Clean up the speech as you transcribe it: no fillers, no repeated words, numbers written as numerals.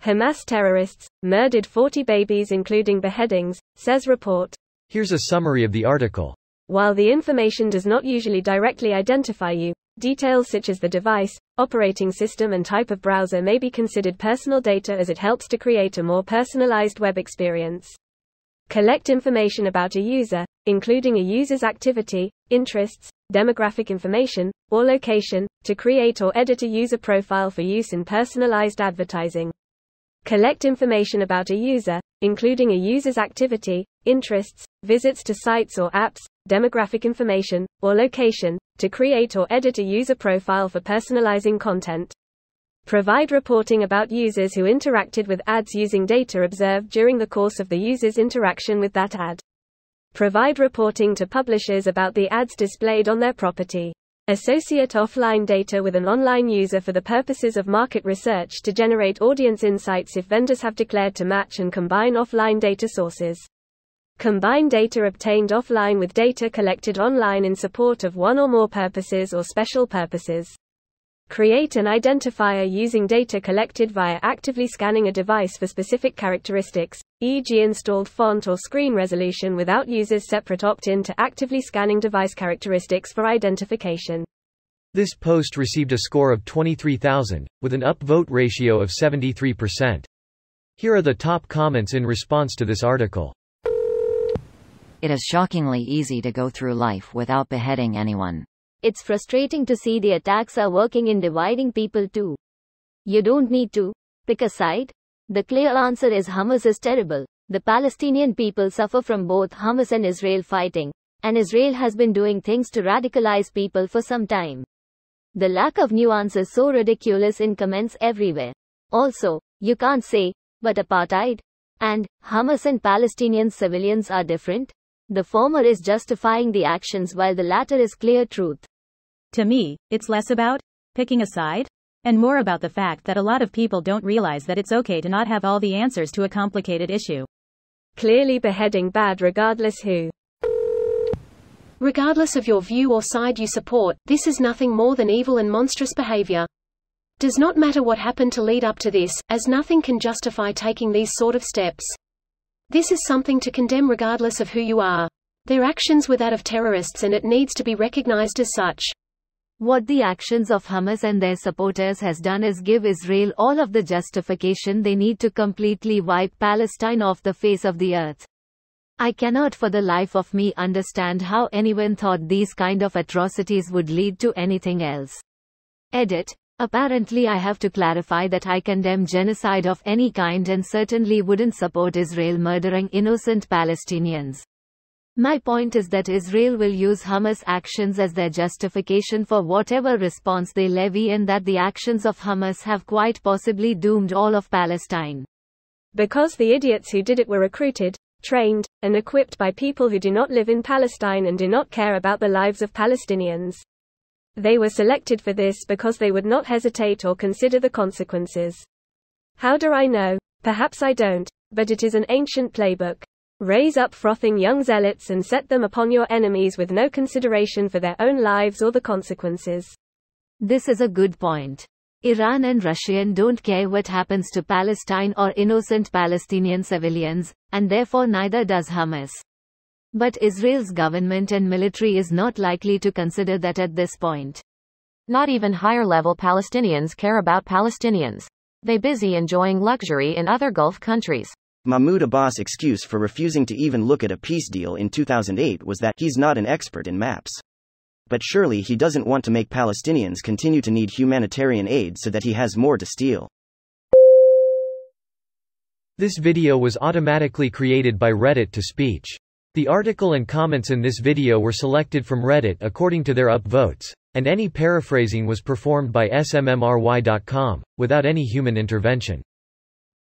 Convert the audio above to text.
Hamas terrorists murdered 40 babies including beheadings, says report. Here's a summary of the article. While the information does not usually directly identify you, details such as the device, operating system and type of browser may be considered personal data as it helps to create a more personalized web experience. Collect information about a user, including a user's activity, interests, demographic information, or location, to create or edit a user profile for use in personalized advertising. Collect information about a user, including a user's activity, interests, visits to sites or apps, demographic information, or location, to create or edit a user profile for personalizing content. Provide reporting about users who interacted with ads using data observed during the course of the user's interaction with that ad. Provide reporting to publishers about the ads displayed on their property. Associate offline data with an online user for the purposes of market research to generate audience insights if vendors have declared to match, and combine offline data sources. Combine data obtained offline with data collected online in support of one or more purposes or special purposes. Create an identifier using data collected via actively scanning a device for specific characteristics, e.g. installed font or screen resolution, without users' separate opt-in to actively scanning device characteristics for identification. This post received a score of 23,000, with an upvote ratio of 73%. Here are the top comments in response to this article. It is shockingly easy to go through life without beheading anyone. It's frustrating to see the attacks are working in dividing people too. You don't need to pick a side. The clear answer is Hamas is terrible. The Palestinian people suffer from both Hamas and Israel fighting, and Israel has been doing things to radicalize people for some time. The lack of nuance is so ridiculous in comments everywhere. Also, you can't say, but apartheid and Hamas and Palestinian civilians are different. The former is justifying the actions while the latter is clear truth. To me, it's less about picking a side, and more about the fact that a lot of people don't realize that it's okay to not have all the answers to a complicated issue. Clearly beheading bad regardless who. Regardless of your view or side you support, this is nothing more than evil and monstrous behavior. Does not matter what happened to lead up to this, as nothing can justify taking these sort of steps. This is something to condemn regardless of who you are. Their actions were that of terrorists and it needs to be recognized as such. What the actions of Hamas and their supporters has done is give Israel all of the justification they need to completely wipe Palestine off the face of the earth. I cannot for the life of me understand how anyone thought these kind of atrocities would lead to anything else. Edit. Apparently I have to clarify that I condemn genocide of any kind and certainly wouldn't support Israel murdering innocent Palestinians. My point is that Israel will use Hamas actions as their justification for whatever response they levy, and that the actions of Hamas have quite possibly doomed all of Palestine. Because the idiots who did it were recruited, trained, and equipped by people who do not live in Palestine and do not care about the lives of Palestinians. They were selected for this because they would not hesitate or consider the consequences. How do I know? Perhaps I don't, but it is an ancient playbook. Raise up frothing young zealots and set them upon your enemies with no consideration for their own lives or the consequences. This is a good point. Iran and Russia don't care what happens to Palestine or innocent Palestinian civilians, and therefore neither does Hamas. But Israel's government and military is not likely to consider that at this point. Not even higher-level Palestinians care about Palestinians. They busy enjoying luxury in other Gulf countries. Mahmoud Abbas' excuse for refusing to even look at a peace deal in 2008 was that he's not an expert in maps. But surely he doesn't want to make Palestinians continue to need humanitarian aid so that he has more to steal. This video was automatically created by Reddit to speech. The article and comments in this video were selected from Reddit according to their upvotes, and any paraphrasing was performed by smmry.com, without any human intervention.